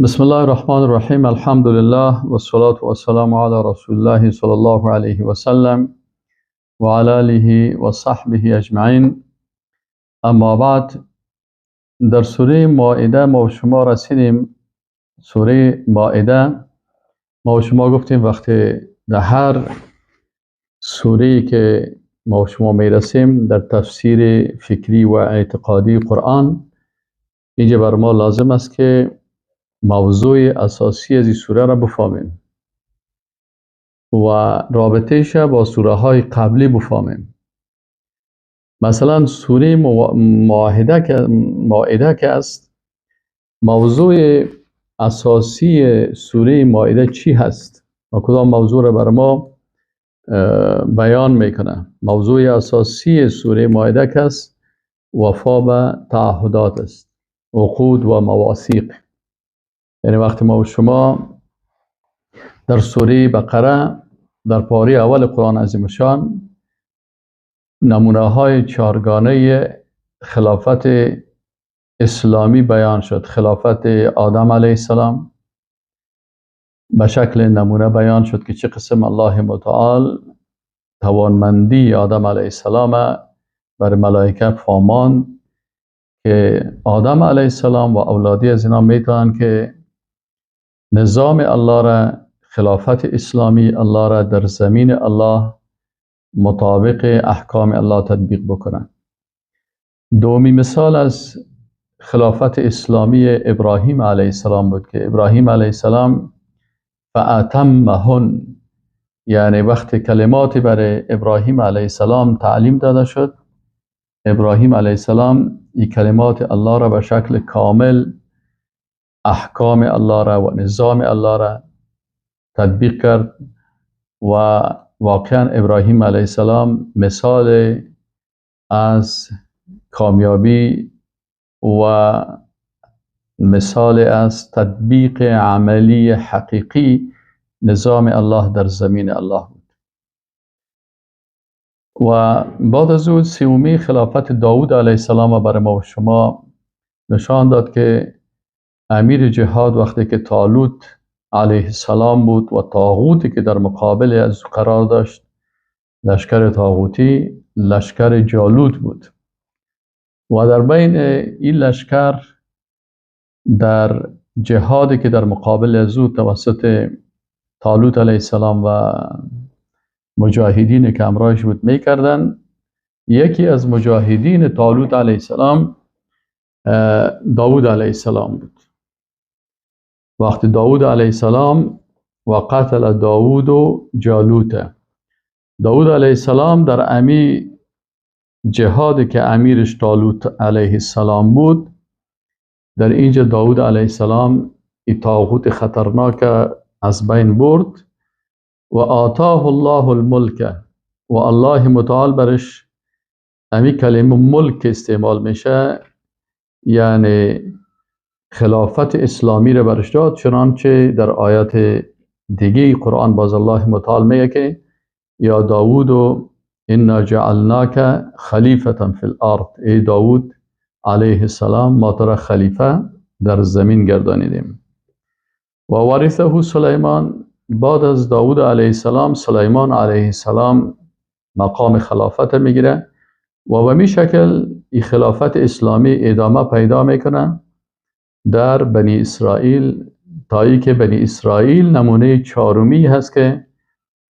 بسم الله الرحمن الرحيم. الحمد لله والصلاة والسلام على رسول الله صلى الله عليه وسلم وعلى آله وصحبه أجمعين. اما بعد، در سوره مائده ما و شما رسیدیم. سوره مائده ما و شما گفتیم وقتی در هر سوره‌ای که ما و شما میرسیم در تفسیر فکری و اعتقادی قرآن، اینجا بر ما لازم است که موضوع اساسی از این سوره را بفهمیم و رابطهش با سوره های قبلی بفهمیم. مثلا سوره مائده که است، موضوع اساسی سوره مائده چی هست و کدام موضوع را بر ما بیان میکنه؟ موضوع اساسی سوره مائده که است وفا به تعهدات است، عقود و مواثیق. یعنی وقتی ما و شما در سوره بقره در پاره اول قرآن عظیم شان نمونه های چارگانه خلافت اسلامی بیان شد. خلافت آدم علیه السلام به شکل نمونه بیان شد که چه قسم الله متعال توانمندی آدم علیه السلام بر ملائکه فهمان که آدم علیه السلام و اولادی از اینا میتونن که نظام الله را، خلافت اسلامی الله را در زمین الله مطابق احکام الله تطبیق بکنن. دومی مثال از خلافت اسلامی ابراهیم علیه السلام بود که ابراهیم علیه السلام فأتمهن، یعنی وقتی کلماتی برای ابراهیم علیه السلام تعلیم داده شد، ابراهیم علیه السلام این کلمات الله را به شکل کامل، احکام الله را و نظام الله را تطبیق کرد و واقعا ابراهیم علیه السلام مثال از کامیابی و مثال از تطبیق عملی حقیقی نظام الله در زمین الله بود. و بعد از او سومی خلافت داود علیه السلام برای ما و شما نشان داد که امیر جهاد وقتی که طالوت علیه السلام بود و طاغوتی که در مقابل از قرار داشت، لشکر طاغوتی لشکر جالوت بود و در بین این لشکر در جهادی که در مقابل از او توسط طالوت علیه السلام و مجاهدین که همراهش بود میکردن، یکی از مجاهدین طالوت علیه السلام داود علیه السلام بود. وقتی داود علیه السلام و قتل داود و جالوت، داود علیه السلام در امی جهادی که امیرش طالوت علیه السلام بود، در اینجا داود علیه السلام این طاغوت خطرناک از بین برد و آتاه الله الملک، و الله متعال برش امی کلمه ملک استعمال میشه، یعنی خلافت اسلامی را برش داد. چنانچه در آیات دیگه قرآن باز الله متعال میگه که یا داود انا جعلناک خلیفة فی الارض، ای داود علیه السلام ما تو را خلیفه در زمین گردانیدیم. و ورثه سلیمان، بعد از داود علیه السلام سلیمان علیه السلام مقام خلافت میگیره و به می شکل این خلافت اسلامی ادامه پیدا میکنه در بنی اسرائیل، تا ای که بنی اسرائیل نمونه چهارمی هست که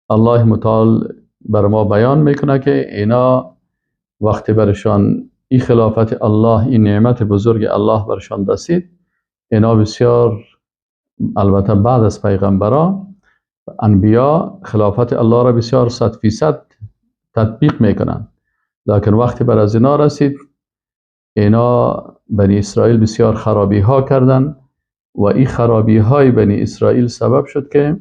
الله متعال بر ما بیان میکنه که اینا وقتی برشان این خلافت الله، این نعمت بزرگ الله برشان رسید، اینا بسیار، البته بعد از پیغمبران انبیا، خلافت الله را بسیار 100% تطبیق میکنن، لکن وقتی بر از اینا رسید، اینا بنی اسرائیل بسیار خرابی ها کردن و این خرابی های بنی اسرائیل سبب شد که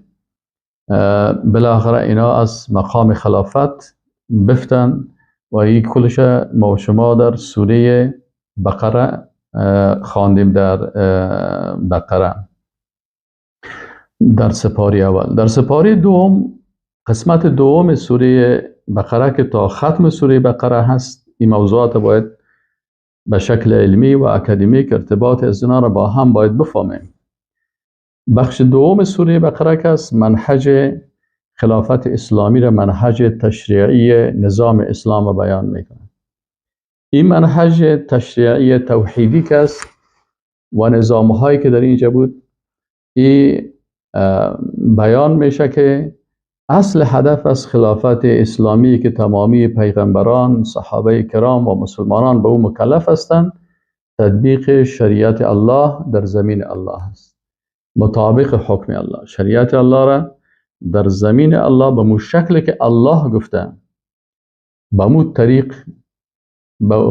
بالاخره اینا از مقام خلافت بفتن و این کلش ما و شما در سوره بقره خواندیم. در بقره در سپاره اول. در سپاره دوم، قسمت دوم سوره بقره که تا ختم سوره بقره هست، این موضوعات باید به شکل علمی و اکادمیک ارتباط از اینا را با هم باید بفهمیم. بخش دوم سوره بقره که است منهج خلافت اسلامی را منهج تشریعی نظام اسلام را بیان میکنه. این منهج تشریعی توحیدی که است و نظام هایی که در اینجا بود، این بیان میشه که اصل هدف از خلافت اسلامی که تمامی پیغمبران، صحابه کرام و مسلمانان به او مکلف هستند، تطبیق شریعت الله در زمین الله است. مطابق حکم الله، شریعت الله را در زمین الله به مو شکل که الله گفته به مو طریق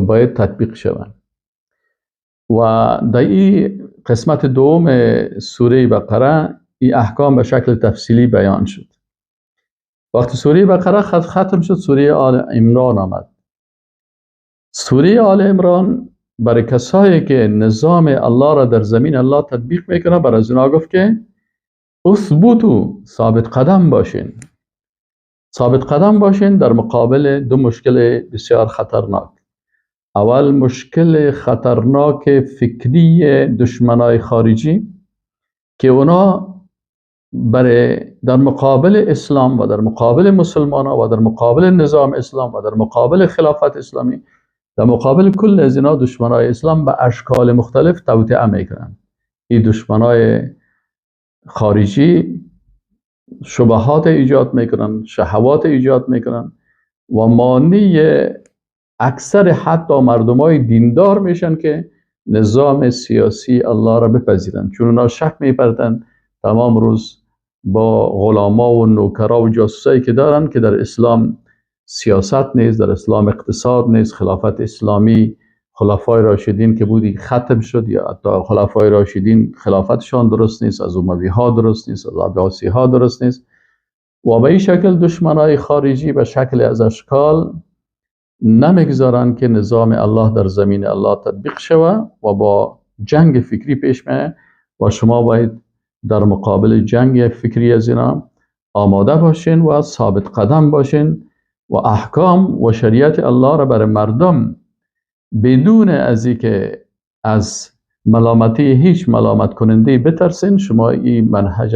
باید تطبیق شود. و در این قسمت دوم سوره بقره این احکام به شکل تفصیلی بیان شد. وقتی سوره بقره ختم شد، سوره آل عمران آمد. سوره آل عمران برای کسایی که نظام الله را در زمین الله تطبیق میکنه، برای از اونا گفت که اثبتوا، ثابت قدم باشین. ثابت قدم باشین در مقابل دو مشکل بسیار خطرناک. اول مشکل خطرناک فکری دشمنای خارجی که اونا برای در مقابل اسلام و در مقابل مسلمانان و در مقابل نظام اسلام و در مقابل خلافت اسلامی، در مقابل کل از اینا دشمنای اسلام به اشکال مختلف توطئه میکنن. این دشمنای خارجی شبهات ایجاد میکنن، شهوات ایجاد میکنن و مانع اکثر حتی مردمای دیندار میشن که نظام سیاسی الله را بپذیرن، چون اونا شک میپردن تمام روز با غلاما و نوکرا و جاسوسایی که دارن که در اسلام سیاست نیست، در اسلام اقتصاد نیست، خلافت اسلامی خلفای راشدین که بودی ختم شد، یا حتی خلفای راشدین خلافتشان درست نیست، از اموی ها درست نیست، از عباسی ها درست نیست. و به این شکل دشمنای خارجی به شکل از اشکال نمیگذارن که نظام الله در زمین الله تطبیق شود و با جنگ فکری پیش میه و شما باید در مقابل جنگ فکری از اینا آماده باشین و ثابت قدم باشین و احکام و شریعت الله را برای مردم بدون از اینکه از ملامتی هیچ ملامت کننده بترسین، شما این منهج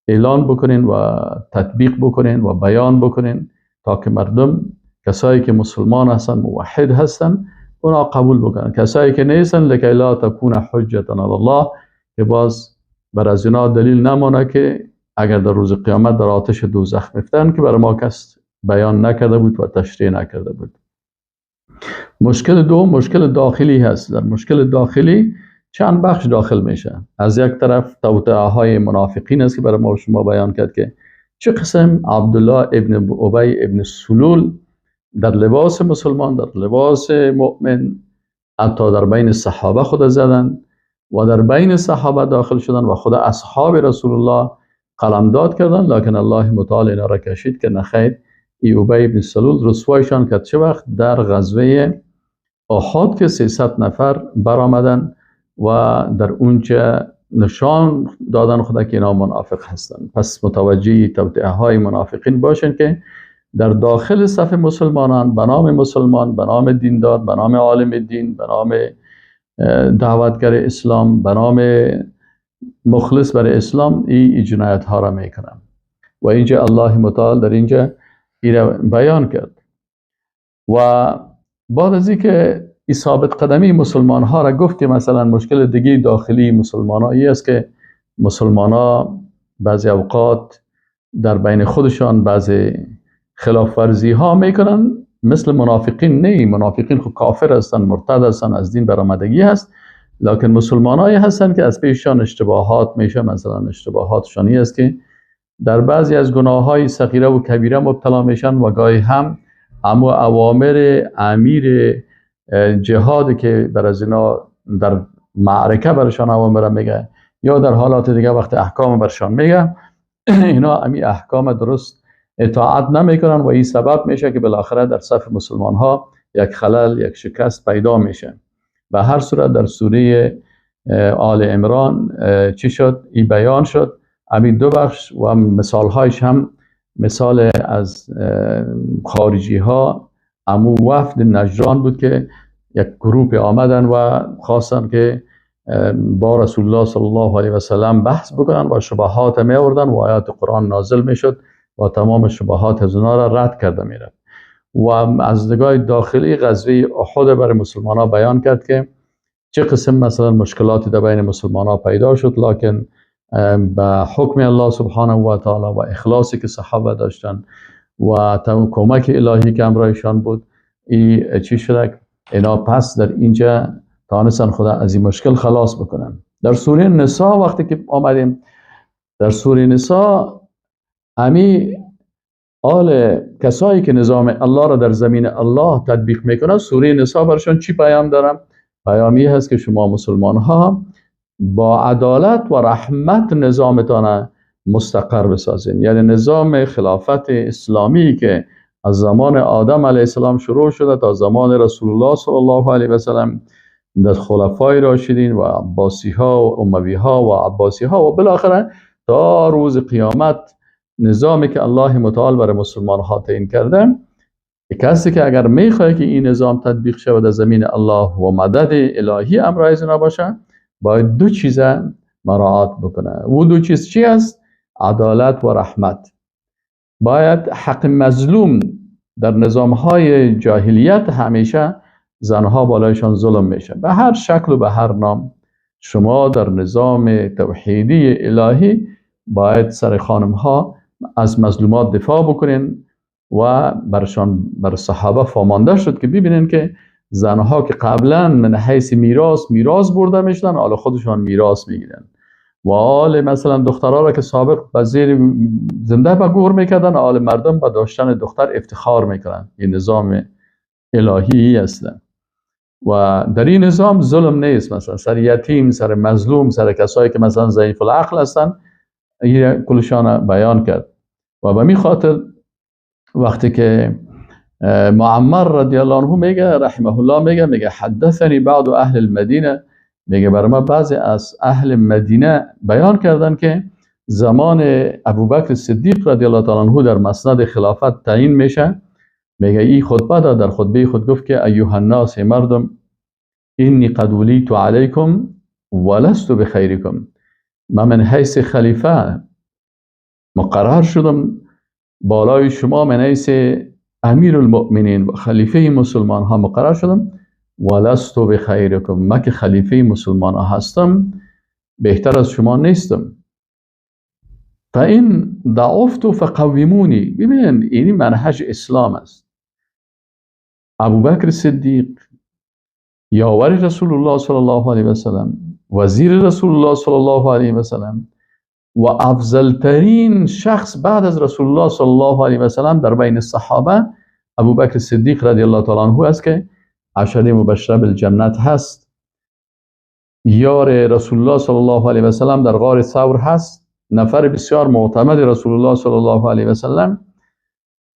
اعلان بکنین و تطبیق بکنین و بیان بکنین تا که مردم، کسایی که مسلمان هستن، موحد هستن، اونا قبول بکنن. کسایی که نیستن لکی لا تکون حجتا علی الله، که باز بر از اینا دلیل نمانه که اگر در روز قیامت در آتش دوزخ میفتن که برای ما کس بیان نکرده بود و تشریح نکرده بود. مشکل دوم مشکل داخلی هست. در مشکل داخلی چند بخش داخل میشه. از یک طرف توطئه های منافقین است که برای ما شما بیان کرد که چه قسم عبدالله ابن ابی ابن سلول در لباس مسلمان، در لباس مؤمن، حتی در بین صحابه خود زدن و در بین صحابه داخل شدن و خود اصحاب رسول الله قلمداد کردن، لکن الله متعال اینا را کشید که نخیر. ای ابی ابن سلول رسوایشان کرد. چه وقت؟ در غزوه احد که 300 نفر برآمدن و در اونجا نشان دادن خدا که اینا منافق هستن. پس متوجه توطئه های منافقین باشن که در داخل صف مسلمانان به نام مسلمان، به نام دیندار، به نام عالم دین، به نام دعوتگر اسلام، به نام مخلص بر اسلام این جنایت ها را میکنن و اینجا الله متعال در اینجا این بیان کرد. و بعد از اینکه این ثابت قدمی مسلمان ها را گفت که مثلا مشکل دیگه داخلی مسلمان ها ای است که مسلمان ها بعضی اوقات در بین خودشان بعضی خلاف ورزی ها میکنن، مثل منافقین نه. منافقین خود کافر هستن، مرتد هستن، از دین برآمدگی هست، لکن مسلمان هایی هستن که از پیششان اشتباهات میشه. مثلا اشتباهاتشان این است که در بعضی از گناه های صغیره و کبیره مبتلا میشن و گاهی هم اما اوامر امیر جهاد که بر از اینا در معرکه برشان اوامر میگه یا در حالات دیگه وقت احکام برشان میگه، اینا امی احکام درست اطاعت نمیکنن و این سبب میشه که بالاخره در صف مسلمان ها یک خلل، یک شکست پیدا میشه. به هر صورت در سوره آل عمران چی شد؟ این بیان شد. امی دو بخش و مثال هایش هم مثال از خارجی ها امو وفد نجران بود که یک گروه آمدن و خواستن که با رسول الله صلی الله علیه و سلم بحث بکنن و شبهات می آوردن و آیات قرآن نازل میشد و تمام شبهات از اونا را رد کرده میرفت. و از نگاه داخلی غزوه احد برای مسلمان ها بیان کرد که چه قسم مثلا مشکلاتی در بین مسلمان ها پیدا شد، لکن به حکم الله سبحانه و تعالی و اخلاصی که صحابه داشتن و کمک الهی که همراهشان بود، این چی شده اینا پس در اینجا تانستن خدا از این مشکل خلاص بکنن. در سوره نساء وقتی که آمدیم، در سوره نساء امی آل کسایی که نظام الله را در زمین الله تطبیق میکنن، سوره نساء برشان چی پیام دارم؟ پیامی هست که شما مسلمان ها با عدالت و رحمت نظامتان مستقر بسازین. یعنی نظام خلافت اسلامی که از زمان آدم علیه السلام شروع شده تا زمان رسول الله صلی الله علیه و سلم، در خلفای راشدین و عباسی ها و اموی ها و عباسی ها و بالاخره تا روز قیامت، نظامی که الله متعال برای مسلمان ها تعیین کرده، کسی که اگر میخواد که این نظام تطبیق شود در زمین الله و مدد الهی همراه از باشه، باید دو چیز مراعات بکنه. و دو چیز چی است؟ عدالت و رحمت. باید حق مظلوم، در نظام های جاهلیت همیشه زنها بالایشان ظلم میشه به هر شکل و به هر نام. شما در نظام توحیدی الهی باید سر خانم ها از مظلومات دفاع بکنین و بر صحابه فامانده شد که ببینین که زنها که قبلا من حیث میراث برده میشدن، حالا خودشان میراث میگیرن و حال مثلا دخترها را که سابق به زیر زنده به گور میکردن، حال مردم به داشتن دختر افتخار میکنن. این نظام الهی است و در این نظام ظلم نیست. مثلا سر یتیم، سر مظلوم، سر کسایی که مثلا ضعیف العقل هستن، این کلشان بیان کرد. و به می خاطر وقتی که معمر رضی الله عنه میگه رحمه الله میگه حدثنی بعض اهل المدینه، میگه برای ما بعضی از اهل مدینه بیان کردن که زمان ابوبکر صدیق رضی الله تعالی عنه در مسند خلافت تعیین میشه. میگه این خطبه دا در خطبه خود گفت که ایها الناس، مردم، اینی قد ولیت علیکم ولست بخیرکم، من حیث خلیفه مقرر شدم بالای شما، من حیث امیر المؤمنین و خلیفه مسلمان ها مقرر شدم، ولست بخیرکم، من که خلیفه مسلمان ها هستم بهتر از شما نیستم. فإن ضعفت فقومونی. ببینید این منهج اسلام است. ابوبکر صدیق، یاور رسول الله صلی الله علیه و سلم، وزیر رسول الله صلی الله علیه و سلم و افضلترین شخص بعد از رسول الله صلی الله علیه و سلم در بین الصحابه ابوبکر صدیق رضی الله تعالی عنه است که عشره مبشره بالجنت هست. یار رسول الله صلی الله علیه و سلم در غار ثور هست، نفر بسیار معتمد رسول الله صلی الله علیه و سلم.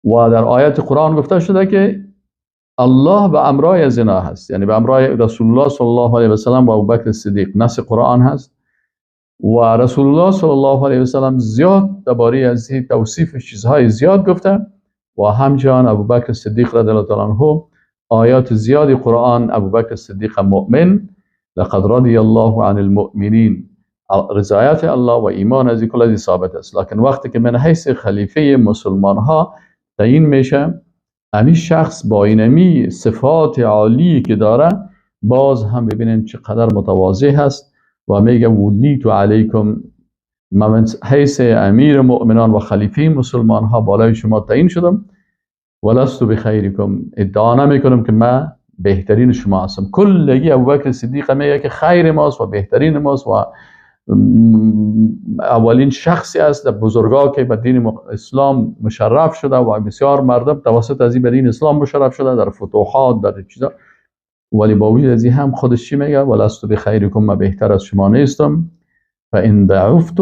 و در آیت قرآن گفته شده که الله به امرای از اینا هست، یعنی به امرای رسول الله صلی الله علیه و سلم و ابوبکر صدیق. نص قرآن هست و رسول الله صلی الله علیه و سلم زیاد درباره از این توصیف چیزهای زیاد گفته و همچنین ابوبکر صدیق رضی الله تعالی عنه آیات زیادی قرآن ابوبکر صدیق مؤمن، لقد رضی الله عن المؤمنین، رضایت الله و ایمان از کل ثابت است. لکن وقتی که من حیث خلیفه مسلمان ها تعیین میشه، امی شخص با اینمی صفات عالی که داره، باز هم ببینین چقدر متواضع هست و میگه ولیت علیکم، من حیث امیر مؤمنان و خلیفه مسلمان ها بالای شما تعیین شدم، ولست بخیرکم، ادعا نمیکنم که من بهترین شما هستم. کلگی ابوبکر صدیق میگه که خیر ماست و بهترین ماست و اولین شخصی است در بزرگا که به دین اسلام مشرف شده و بسیار مردم توسط از این به دین اسلام مشرف شده در فتوحات، در چیزا. ولی با وجود از این هم خودش چی میگه؟ ولست بخیرکم، من بهتر از شما نیستم. فإن ضعفت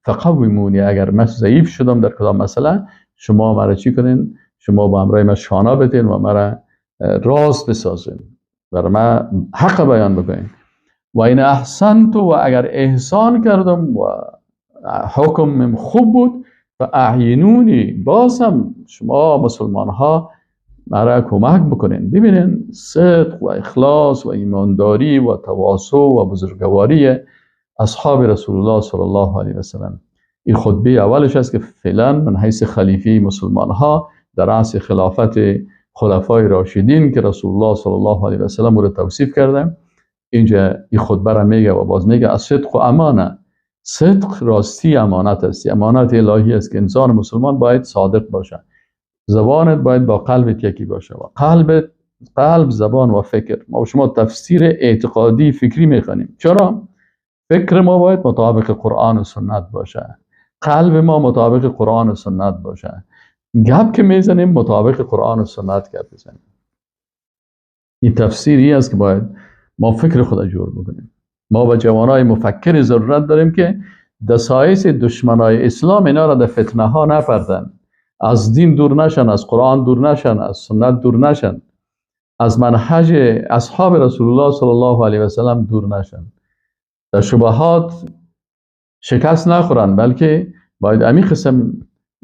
فقومونی، اگر من ضعیف شدم در کدام مسئله، شما مرا چی کنین؟ شما با امرای من شانه بتین و مرا راست بسازین، برای من حق بیان بکنین. و این احسنت، و اگر احسان کردم و حکم خوب بود، فاعینونی، باز هم شما مسلمان ها مرا کمک بکنین. ببینین صدق و اخلاص و ایمانداری و تواضع و بزرگواری اصحاب رسول الله صلی الله علیه و سلم. این خطبه اولش است که فعلا من حیث خلیفه مسلمان ها در رأس خلافت خلفای راشدین که رسول الله صلی الله علیه و سلم رو توصیف کرده، اینجا این خطبه را میگه و باز میگه الصدق و امانه. صدق راستی امانت است، امانت الهی است که انسان مسلمان باید صادق باشه. زبانت باید با قلبت یکی باشه و قلب زبان و فکر. ما شما تفسیر اعتقادی فکری میخوانیم. چرا؟ فکر ما باید مطابق قرآن و سنت باشه، قلب ما مطابق قرآن و سنت باشه، گپ که میزنیم مطابق قرآن و سنت گپ بزنیم. این تفسیری است که باید ما فکر خود جور بکنیم. ما با جوانای مفکر ضرورت داریم که دسایس دشمنای اسلام اینا را در فتنه ها نپردن، از دین دور نشن، از قرآن دور نشن، از سنت دور نشن، از منهج اصحاب رسول الله صلی الله علیه و سلم دور نشن، در شبهات شکست نخورن، بلکه باید امی قسم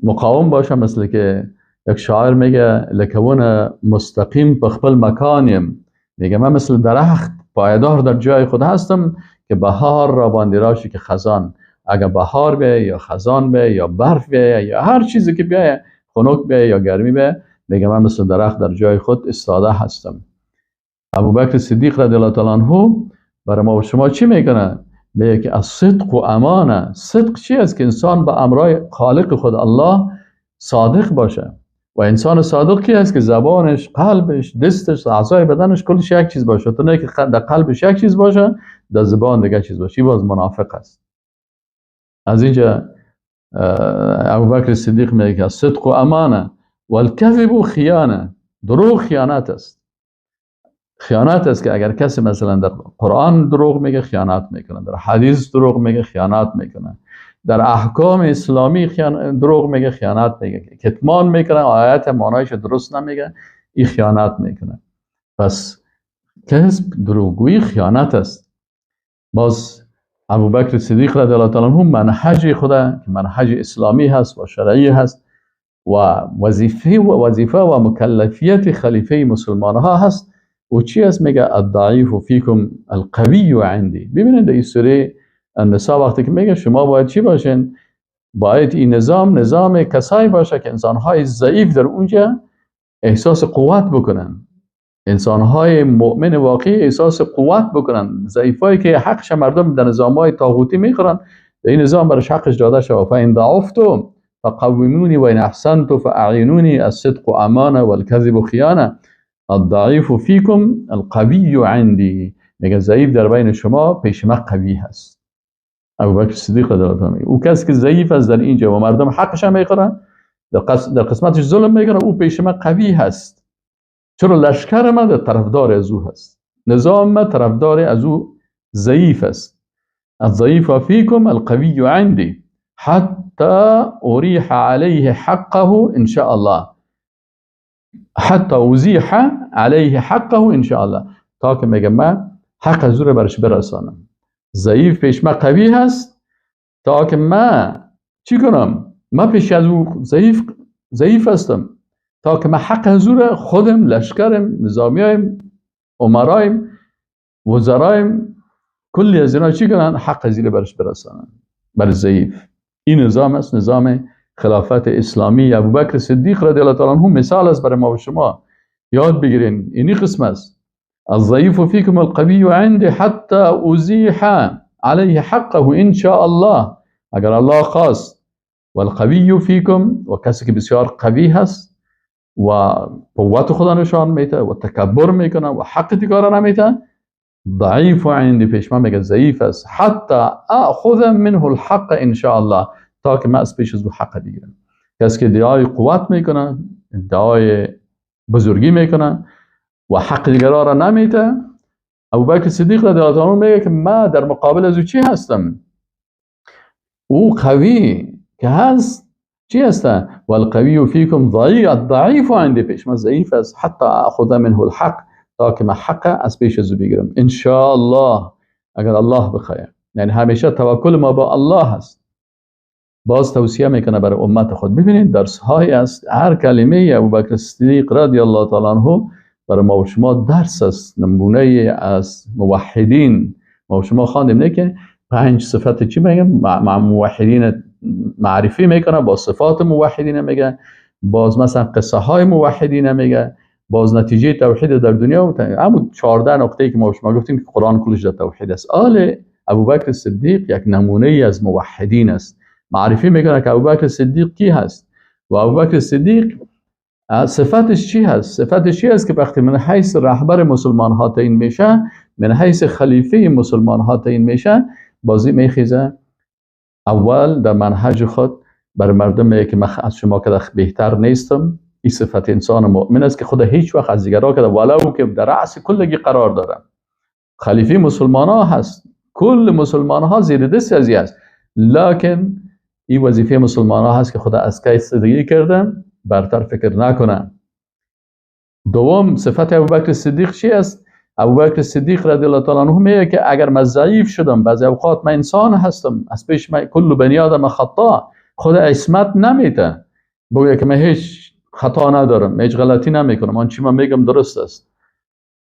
مقاوم باشن. مثل که یک شاعر میگه لکون مستقیم په خپل مکانیم، میگه من مثل درخت پایدار در جای خود هستم که بهار را باندې راشي که خزان. اگر بهار بیه یا خزان بیه یا برف بیه یا هر چیزی که بیه، خنک بیه یا گرمی بیه، میگه من مثل درخت در جای خود استاده هستم. ابوبکر صدیق رضی الله تعالی عنه برای ما و شما چی میکنه؟ میگه که از صدق و امانه. صدق چی است؟ که انسان با امرای خالق خود الله صادق باشه. و انسان صادق کی است؟ که زبانش، قلبش، دستش، اعضای بدنش کلش یک چیز باشه. تو نه که در قلبش یک چیز باشه، در زبان دیگه چیز باشه، این باز منافق است. از اینجا ابوبکر صدیق میگه که صدق و امانه و الکذب و خیانه. دروغ خیانت است. خیانت است که اگر کسی مثلا در قرآن دروغ میگه خیانت میکنه، در حدیث دروغ میگه خیانت میکنه، در احکام اسلامی دروغ میگه خیانت میگه، کتمان میکنه، آیات معنایش درست نمیگه، این خیانت میکنه. پس کذب، دروغگویی خیانت است. باز ابوبکر صدیق رضی الله تعالی عنه منهج خدا که منهج اسلامی هست و شرعی هست و وظیفه و مکلفیت خلیفه مسلمان ها هست. و چی است؟ میگه الضعیف فیکم القوی عندی. ببینید این سوره النساء وقتی که میگه شما باید چی باشین؟ باید این نظام کسایی باشه که انسانهای ضعیف در اونجا احساس قوت بکنن، انسانهای مؤمن واقعی احساس قوت بکنن. ضعیفایی که حقش مردم در نظامهای طاغوتی میخورن، در این نظام برش حقش داده شود. فإن ضعفتم فقومونی و ان احسنتم فاعینونی الصدق امانه والکذب خیانه الضعیف فیکم القوی عندی. میگه ضعیف در بین شما پیش من قوی هست. ابوبکر صدیق رضی الله عنه او کسی که ضعیف است در اینجا و مردم حقش میخورن، در قسمتش ظلم میکنه، او پیش من قوی هست. چرا؟ لشکر من در طرفدار از او هست، نظام من طرفدار از او ضعیف است. الضعیف فیکم القوی عندی حتی اریح علیه حقه ان شاء الله، حتی اوزیح علیه حقه ان شاء الله، تا که میگه من حق از او رو برش برسانم. ضعیف پیش من قوی هست تا که من چی کنم؟ من پیش از او ضعیف هستم تا که من حق از او رو خودم، لشکرم، نظامیایم، عمرایم، وزرایم، کلی از اینا چی کنن؟ حق از این رو برش برسانن بر ضعیف. این نظام است، نظام خلافت اسلامی. ابوبکر صدیق رضی الله تعالی عنه مثال است برای ما و شما. یاد بگیرین اینی قسم است. الضعیف فیکم القوی عندي حتی ازیح علیه حقه ان شاء الله، اگر الله خواست. والقوی فیکم، و کسی که بسیار قوی هست و قوت خدا نشان میده و تکبر میکنه و حق دیگران نمیده، ضعیف عندي پیش من میگه ضعیف است. حتی اخذ منه الحق ان شاء الله، تا که من از پیش از او حق بگیرم. کسی که ادعای قوت میکنه، ادعای بزرگی میکنه و حق دیگران را نمیده، ابوبکر صدیق رضی الله عنه میگه که من در مقابل از او چی هستم؟ او قوی که هست چی هسته؟ والقوی فیکم ضعیف عندي پیش من ضعیف است. حتی اخذ منه الحق، تا که من حق از پیش از او بگیرم. ان شاء الله، اگر الله بخواد. یعنی همیشه توکل ما با الله هست. باز توصیه میکنه برای امت خود. ببینید درس های است، هر کلمه ابوبکر صدیق رضی الله تعالی عنه برای ما و شما درس است، نمونه از موحدین. ما و شما خواندیم نه که 5 صفت چی میگه مع موحدین معرفی میکنه، با صفات موحدین میگه، باز مثلا قصه های موحدین میگه، باز نتیجه توحید در دنیا و همون 14 نقطه‌ای که ما و شما گفتیم که قرآن کلش در توحید است. آل ابوبکر صدیق یک نمونه ای از موحدین است. معرفی میکنه که ابوبکر صدیق کی هست و ابوبکر صدیق صفتش چی هست. صفتش چی هست که وقتی من حیث رهبر مسلمان ها تعیین میشه، من حیث خلیفه مسلمان ها تعیین میشه، بازی میخیزه اول در منهج خود برای مردم میگه که من از شما که بهتر نیستم. این صفت انسان مؤمن است که خود هیچ وقت از دیگرها که ولو که در رأس کلگی قرار داره، خلیفه مسلمان ها هست، کل مسلمان ها زیر دست ازی است، لکن این وظیفه مسلمان ها هست که خدا از کی صدقی کرده برتر فکر نکنه. دوم صفت ابوبکر صدیق چی است؟ ابوبکر صدیق رضی الله تعالی عنه میگه که اگر من ضعیف شدم، بعضی اوقات من انسان هستم، از پیش من کل بنی آدم خطا، خدا عصمت نمیده بگه که من هیچ خطا ندارم، هیچ غلطی نمیکنم، آن چی من میگم درست است.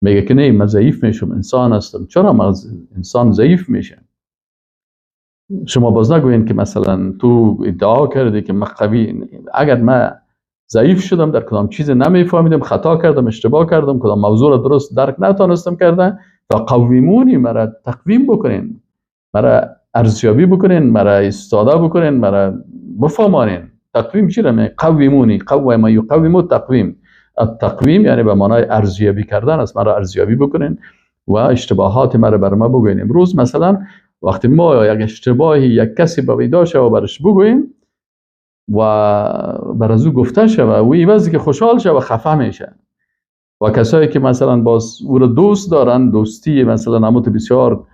میگه که نه، من ضعیف میشم، انسان هستم. چرا من انسان ضعیف میشه؟ شما باز نگوین که مثلا تو ادعا کردی که من قوی، اگر من ضعیف شدم، در کدام چیز نمیفهمیدم، خطا کردم، اشتباه کردم، کدام موضوع را درست درک نتونستم کردن، فقویمونی، مرا تقویم بکنین، مرا ارزیابی بکنین، مرا استاده بکنین، مرا بفهمانین. تقویم چی را میگه؟ قویمونی، قوم یقوم تقویم. التقویم یعنی به معنای ارزیابی کردن است. مرا ارزیابی بکنین و اشتباهات مرا بر ما بگوین. امروز مثلا وقتی ما یک اشتباهی یک کسی به ویدا شد و برش بگوییم و بر از او گفته شد و او ایوازی که خوشحال شد و خفه میشه، و کسایی که مثلا باز او را دوست دارن، دوستی مثلا نموت بسیار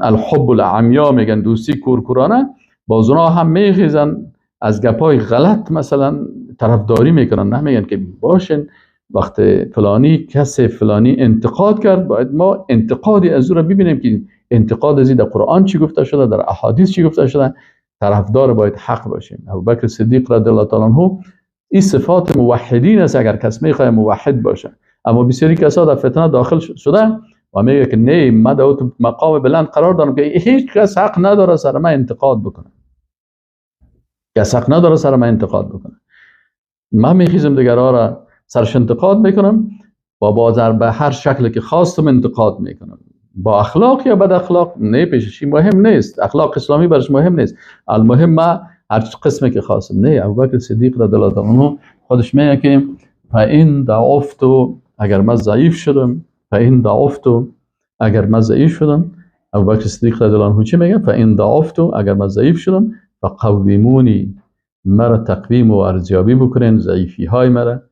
الحب العمیا میگن، دوستی کورکورانه، باز اونا هم میخیزن از گپای غلط مثلا طرفداری میکنن. نمیگن که باشن وقت فلانی کس فلانی انتقاد کرد، باید ما انتقادی از او را ببینیم که انتقاد از این در قرآن چی گفته شده، در احادیث چی گفته شده، طرفدار باید حق باشیم. ابوبکر صدیق رضی الله تعالی عنه این صفات موحدین است اگر کس میخواد موحد باشه. اما بسیاری کسا در فتنه داخل شده و میگه که نه، من در مقام بلند قرار دارم که هیچ کس حق نداره سر من انتقاد بکنه، کس حق نداره سر من انتقاد بکنه. من میخیزم دیگرها را سرش انتقاد میکنم و بازار به هر شکلی که خواستم انتقاد میکنم، با اخلاق یا بد اخلاق نه، پیششی مهم نیست، اخلاق اسلامی برش مهم نیست، المهم ما هر قسمی که خواستم. نه، ابوبکر صدیق رضی الله عنه خودش میگه که فإن ضعفت، اگر من ضعیف شدم، فإن ضعفت، اگر من ضعیف شدم، ابوبکر صدیق رضی الله عنه چی میگه؟ فإن ضعفت، اگر من ضعیف شدم، فقومونی، مرا تقویم و ارزیابی بکنین ضعیفی های مرا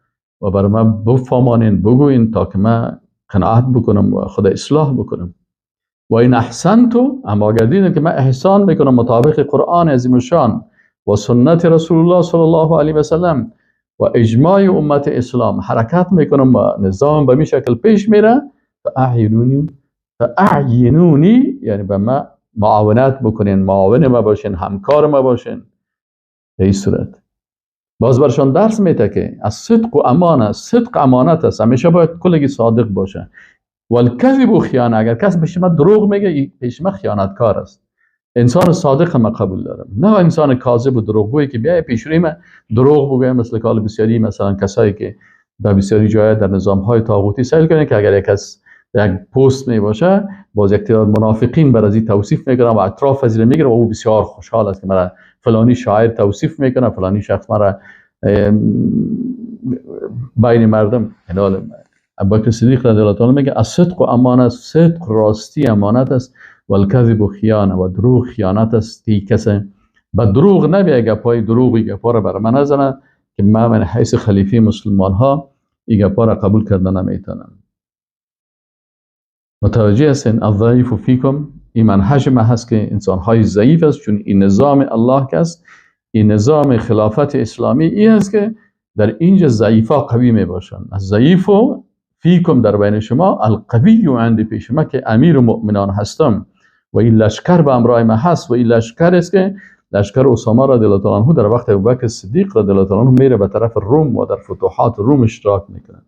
و برای من بفهمانین، بگوین تا که من قناعت بکنم و خود اصلاح بکنم. و این احسنتو، اما اگر دیدم که من احسان میکنم مطابق قرآن عظیم الشان و سنت رسول الله صلی الله علیه و سلم و اجماع امت اسلام حرکت میکنم و نظام به می شکل پیش میره، فاعینونی یعنی به من معاونت بکنین، معاون ما باشین، همکار ما باشین. به این صورت باز برشان درس میده که از صدق و امانت، صدق امانت است، همیشه باید کلگی صادق باشه. و الکذب و خیانت، اگر کس به شما دروغ میگه پیش ما خیانتکار است. انسان صادق ما قبول دارم، نه انسان کاذب و دروغگویی که بیای پیش روی ما دروغ بگه. مثل کال بسیاری مثلا کسایی که در بسیاری جای در نظام‌های طاغوتی سعی کنه که اگر یک کس یک پست می باشه، باز یک تعداد منافقین بر از این توصیف میکنن و اطراف از میگیره و او بسیار خوشحال است که مرا فلانی شاعر توصیف میکنه، فلانی شخص مرا بین مردم هلال. ابوبکر صدیق رضی الله تعالی میگه الصدق و امانت، صدق راستی امانت است، و الکذب و خیانت، و دروغ خیانت است. که کسی به دروغ نبیه، گپای دروغی گپا را بر من نزنه که من حیث خلیفه مسلمان ها این گپا را قبول کردن نمیتونم. متوجه هستین؟ الضعیف فیکم این منهج ما هست که انسان های ضعیف است، چون این نظام الله که است، این نظام خلافت اسلامی این است که در اینجا ضعیفا قوی می باشند. از ضعیف و فیکم در بین شما، القوی عندی پیش ما که امیر المؤمنان هستم و این لشکر به امرای ما هست و این لشکر است که لشکر اسامه رضی الله تعالی عنه در وقت ابوبکر صدیق رضی الله تعالی عنه میره به طرف روم و در فتوحات روم اشتراک میکنه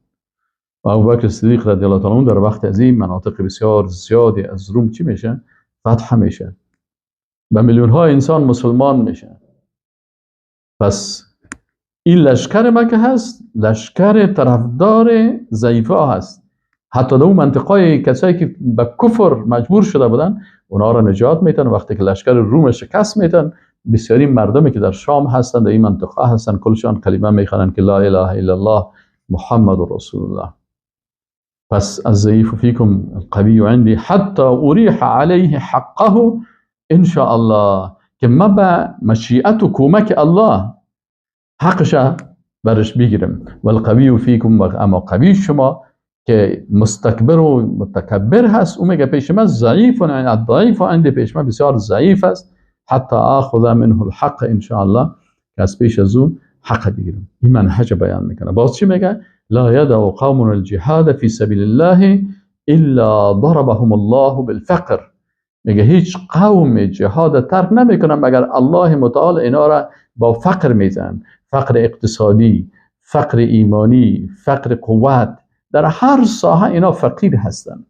و ابوبکر صدیق رضی الله تعالی عنه در وقت از این مناطق بسیار زیادی از روم چی میشه؟ فتح میشه و میلیون ها انسان مسلمان میشه. پس این لشکر مکه هست لشکر طرفدار ضعیفا هست. حتی در اون منطقه کسایی که به کفر مجبور شده بودن اونا را نجات میتن. وقتی که لشکر روم شکست میتن بسیاری مردمی که در شام هستن در این منطقه هستن کلشان کلمه میخوانن که لا اله الا الله محمد رسول الله. پس الضعیف فیکم القوی عندي حتی اریح علیه حقه ان شاء الله، که ما به مشیت و کمک الله حقش برش بگیرم. والقوی فیکم، اما قوی شما که مستکبر و متکبر هست او میگه پیش من ضعیف و الضعیف عندي پیش من بسیار ضعیف است حتی اخذ منه الحق ان شاء الله، که از پیش از اون حق بگیرم. این منهج بیان میکنه. باز چی میگه؟ لا يدع قوم الجهاد في سبيل الله الا ضربهم الله بالفقر. میگه هیچ قوم جهاد ترک نمیکنن مگر الله متعال اینا را با فقر میزن. فقر اقتصادی، فقر ایمانی، فقر قوت. در هر ساحه اینا فقیر هستن.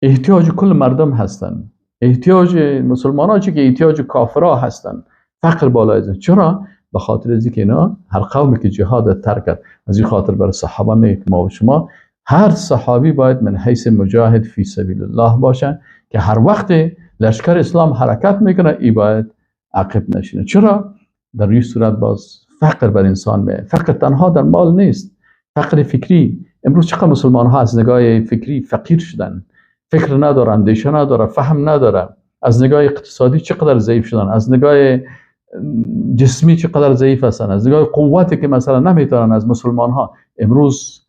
احتیاج کل مردم هستن. احتیاج مسلمان ها چی که احتیاج کافرها هستن. فقر بالای. چرا؟ به خاطر از اینکه اینا هر قومی که جهاد ترک کرد. از این خاطر برای صحابه میگه ما و شما هر صحابی باید من حیث مجاهد فی سبیل الله باشه که هر وقت لشکر اسلام حرکت میکنه ای باید عقب نشینه. چرا؟ در این صورت باز فقر بر انسان میه. فقر تنها در مال نیست، فقر فکری. امروز چقدر مسلمان ها از نگاه فکری فقیر شدن، فکر نداره، اندیشه نداره، فهم نداره. از نگاه اقتصادی چقدر ضعیف شدن، از نگاه جسمی چقدر ضعیف هستن، از نگاه قوتی که مثلا نمیتونن از مسلمان ها. امروز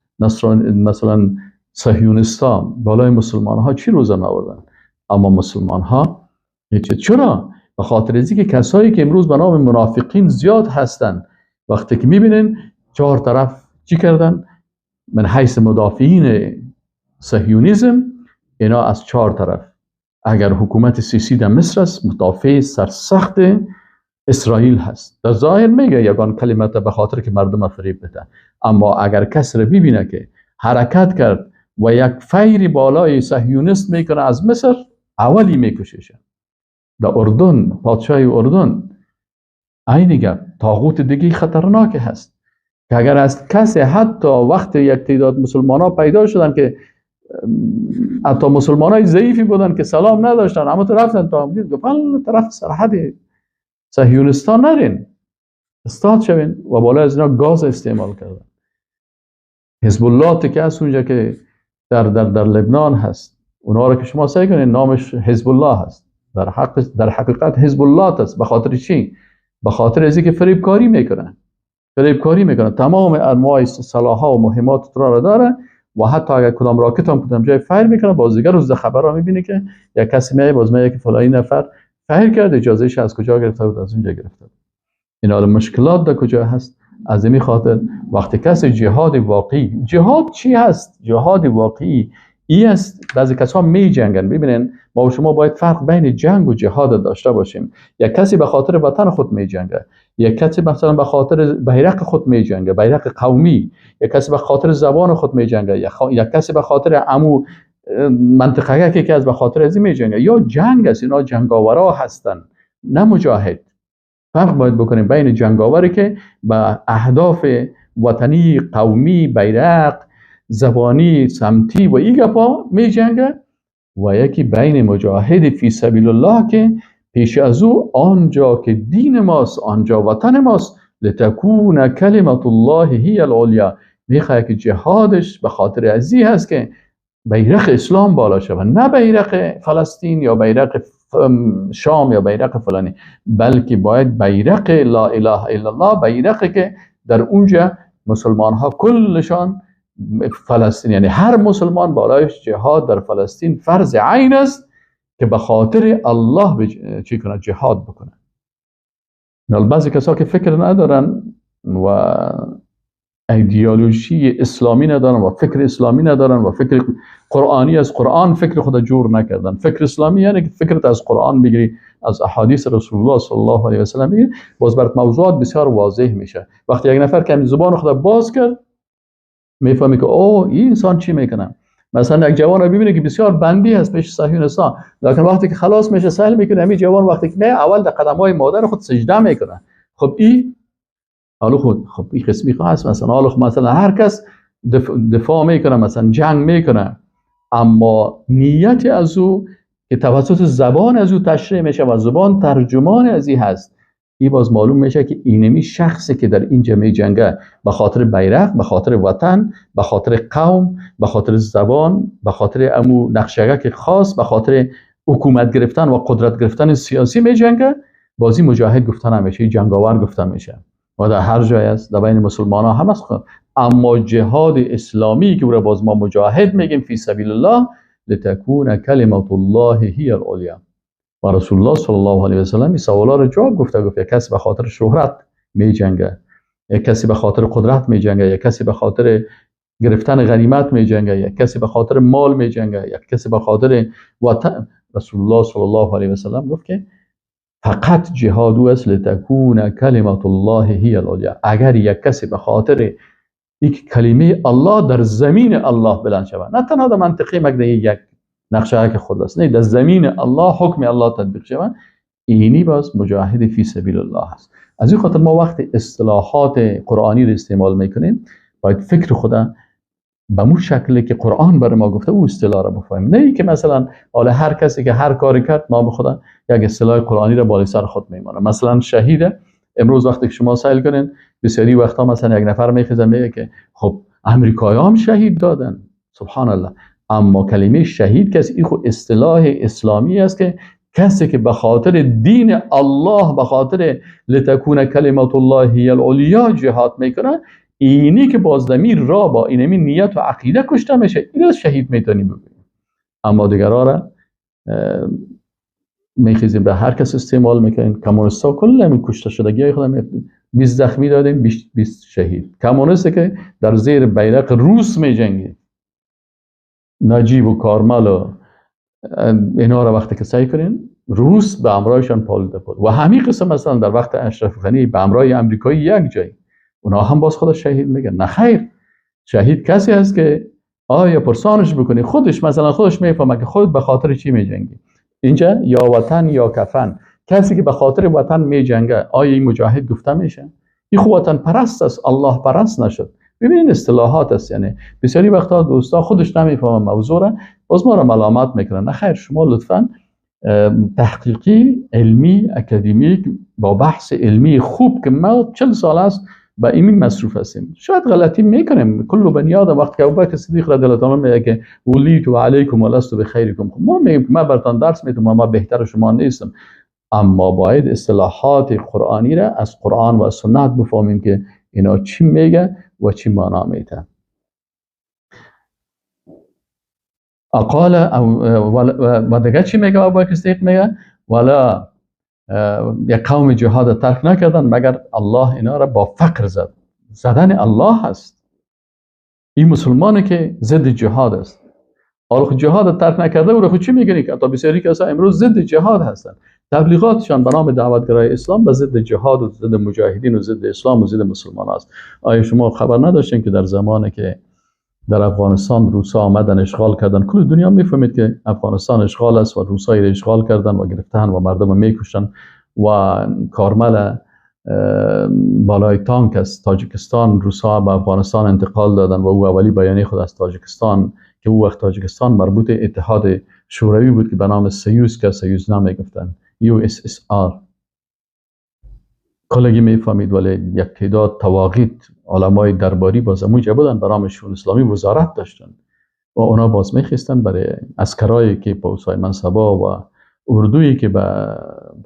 مثلا صهیونیستان بالای مسلمان ها چی روزن آوردن، اما مسلمان ها چرا؟ به خاطر از اینکه کسایی که امروز به نام منافقین زیاد هستن وقتی که میبینن چهار طرف چی کردن من حیث مدافعین صهیونیسم، اینا از چهار طرف اگر حکومت سیسی در مصر است مدافع سرسخت اسرائیل هست. در ظاهر میگه یگان کلمت به خاطر که مردم فریب بده، اما اگر کس را ببینه که حرکت کرد و یک فیری بالای صهیونیست میکنه از مصر اولی میکششه. در اردن پادشاه اردن عین گپ طاغوت دیگه خطرناک هست که اگر از کسی حتی وقت یک تعداد مسلمان ها پیدا شدن که حتی مسلمان های ضعیفی بودن که سلام نداشتن اما تو رفتن تا گفتن طرف سرحد صهیونستان نرین استاد شوین و بالا از اینا گاز استعمال کردن. حزب الله که از اونجا که در لبنان هست اونها را که شما سعی کنین نامش حزب الله هست، در حقیقت حزب الله است. به خاطر چی؟ به خاطر از اینکه فریبکاری میکنه تمام انواع سلاح‌ها و مهمات را داره و حتی اگر کدام راکت هم کدام جای فایر میکنه بازیگر روز خبرها میبینه که یک کسی میگه باز میگه که فلانی نفر فایر کرد، اجازهش از کجا گرفته بود؟ از اونجا گرفته. این حالا مشکلات در کجا هست؟ از این خاطر وقتی کسی جهاد واقعی، جهاد چی هست؟ جهاد واقعی این است. بعضی کسا می جنگن. ببینن ما و شما باید فرق بین جنگ و جهاد داشته باشیم. یک کسی به خاطر وطن خود می جنگه، یک کسی مثلا به خاطر بیرق خود می جنگه، بیرق قومی، یک کسی به خاطر زبان خود می جنگه، یک کسی به خاطر عمو منطقه که از به خاطر ازی می جنگه. یا جنگ است، اینا جنگاورا هستن نه مجاهد. فرق باید بکنیم بین جنگاوری که به اهداف وطنی، قومی، بیرق، زبانی، سمتی و این گپا می جنگه و یکی بین مجاهد فی سبیل الله که پیش از او آنجا که دین ماست، آنجا وطن ماست، لتکون کلمت الله هی العلیا، میخواه که جهادش به خاطر ازی هست که بیرق اسلام بالا شود، نه بیرق فلسطین یا بیرق شام یا بیرق فلانی، بلکه باید بیرق لا اله الا الله، بیرقی که در اونجا مسلمان ها کلشان فلسطین، یعنی هر مسلمان بالایش جهاد در فلسطین فرض عین است که به خاطر الله چی کنه؟ جهاد بکنه. بعضی کسا که فکر ندارن و ایدئولوژی اسلامی ندارن و فکر اسلامی ندارن و فکر قرآنی از قرآن فکر خود جور نکردن. فکر اسلامی یعنی که فکرت از قرآن بگیری، از احادیث رسول الله صلی الله علیه و سلم بگیری، باز برات موضوعات بسیار واضح میشه. وقتی یک نفر که زبان خود باز کرد میفهمی که اوه این انسان چی میکنه. مثلا یک جوان رو ببینه که بسیار بندی هست پیش صهیونستان، لکن وقتی که خلاص میشه سهل میکنه. همین جوان وقتی که اول در قدم‌های مادر خود سجده میکنه. خب این حالا خب این قسمی هست. مثلا هر کس دفاع میکنه، مثلا جنگ میکنه، اما نیت از او که توسط زبان از او تشریح میشه و زبان ترجمان از این هست، این باز معلوم میشه که اینمی شخصی که در این جمعه جنگه به خاطر بیرق، به خاطر وطن، به خاطر قوم، به خاطر زبان، به خاطر امو نقشه‌ک خاص، به خاطر حکومت گرفتن و قدرت گرفتن سیاسی می جنگه، بازی مجاهد گفتن نمیشه، جنگاور گفتن میشه و در هر جای است، در بین مسلمان ها هم است. اما جهاد اسلامی که رو باز ما مجاهد میگیم فی سبیل الله، لتکون کلمت الله هی العلیا. و رسول الله صلی الله علیه و سلم این سوالا رو جواب گفته. یک کسی به خاطر شهرت می جنگه، یک کسی به خاطر قدرت می جنگه، یک کسی به خاطر گرفتن غنیمت می جنگه، یک کسی به خاطر مال می جنگه، یک کسی به خاطر وطن. رسول الله صلی الله علیه و سلم گفت که فقط جهاد است لتکون کلمت الله هی العلیا. اگر یک کسی به خاطر یک کلمه الله در زمین الله بلند شود، نه تنها در منطقه مگده یک نقشه که خود است، نه در زمین الله حکم الله تطبیق شود، اینی باز مجاهد فی سبیل الله است. از این خاطر ما وقتی اصطلاحات قرآنی رو استعمال میکنیم باید فکر خدا به مو شکلی که قرآن برای ما گفته او اصطلاح رو بفهمیم، نه ای که مثلا حالا هر کسی که هر کاری کرد نام خدا یک اصطلاح قرآنی رو بالای سر خود میمونه. مثلا شهید امروز وقتی که شما سائل کنین بسیاری وقتا مثلا یک نفر میخیزه میگه که خب امریکایی‌ها هم شهید دادن، سبحان الله. اما کلمه شهید کسی این خود اصطلاح اسلامی است که کسی که به خاطر دین الله، به خاطر لتکون کلمت الله هی العلیا جهاد میکنه، اینی که بازدمیر را با اینمی نیت و عقیده کشته میشه، این شهید میتونی بگیم. اما دیگرها را میخیزیم به هر کس استعمال میکنیم. کمونیستا کل همین کشته شدگی خود 20 زخمی دادیم، 20 شهید. کمونیستی که در زیر بیرق روس میجنگید، نجیب و کارمل و اینا را وقتی که سعی کنین، روس به امرایشان پالوده بود. و همین قسم مثلا در وقت اشرف غنی به امرای امریکایی یک جای، اونا هم باز خودش شهید میگن. نه خیر، شهید کسی هست که آیا پرسانش بکنی خودش مثلا خودش میفهمه که خود به خاطر چی میجنگی. اینجا یا وطن یا کفن. کسی که به خاطر وطن میجنگه آیا این مجاهد گفته میشه؟ این خود وطن پرست است، الله پرست نشد. ببینین اصطلاحات است. یعنی بسیاری وقتا دوستا خودش نمیفهمه موضوع را، باز ما را ملامت میکنن. نه خیر، شما لطفاً تحقیقی علمی اکادمیک با بحث علمی خوب که ما 40 سال است با این مصروف هستیم، شاید غلطی میکنیم. کل بنی آدم وقت که ابوبکر صدیق رضی الله عنه میگه که ولیت علیکم ولست بخیرکم، ما میگیم ما براتون درس میدم، ما بهتر شما نیستم. اما باید اصطلاحات قرآنی را از قرآن و سنت بفهمیم که اینا چی میگه و چی معنا میده. اقال و دیگه چی میگه ابوبکر صدیق؟ میگه ولا یک قوم جهاد ترک نکردن مگر الله اینا را با فقر زد. زدن الله هست. این مسلمانی که ضد جهاد است، حالا جهاد ترک نکرده او را خود چی میگنی که تا بسیاری کسا امروز ضد جهاد هستند. تبلیغاتشان به نام دعوتگرای اسلام به ضد جهاد و ضد مجاهدین و ضد اسلام و ضد مسلمان است. آیا شما خبر نداشتین که در زمانی که در افغانستان روسا آمدن اشغال کردن، کل دنیا میفهمید که افغانستان اشغال است و روسایی را اشغال کردن و گرفتن و مردم میکشتن و کارمل بالای تانک از تاجیکستان روسا به افغانستان انتقال دادن و او اولی بیانیه خود از تاجیکستان که او وقت تاجیکستان مربوط اتحاد شوروی بود که به نام سیوز که سیوز نام میگفتن USSR، کلگی میفهمید. ولی یک تعداد تواغیت علمای درباری باز موجه بودن به نام شورای اسلامی وزارت داشتن و اونا باز میخواستن برای عسکرایی که پوسای منصبا و اردویی که به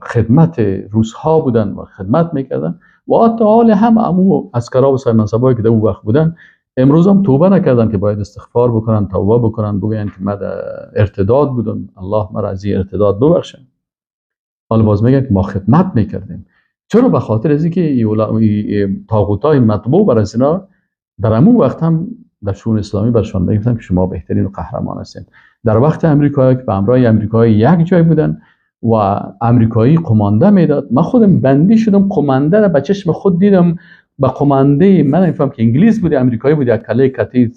خدمت روس‌ها بودن و خدمت میکردن و حتی حال هم امو عسکرا و سای منصبایی که در اون وقت بودن امروز هم توبه نکردن که باید استغفار بکنن، توبه بکنن، بگوین که من ارتداد بودم، الله مرا از این ارتداد ببخشه. حالا باز میگن که ما خدمت میکردیم. چرا؟ به خاطر از اینکه طاغوتای مطبوع بر از اینا در همون وقت هم در شؤون اسلامی برشان میگفتن که شما بهترین و قهرمان هستین. در وقت امریکایی که به همراه امریکایی یک جای بودن و امریکایی قمانده میداد، من خودم بندی شدم، قمانده را به چشم خود دیدم. با قمانده من نمیفهم که انگلیس بود امریکایی بود، یک کله کتی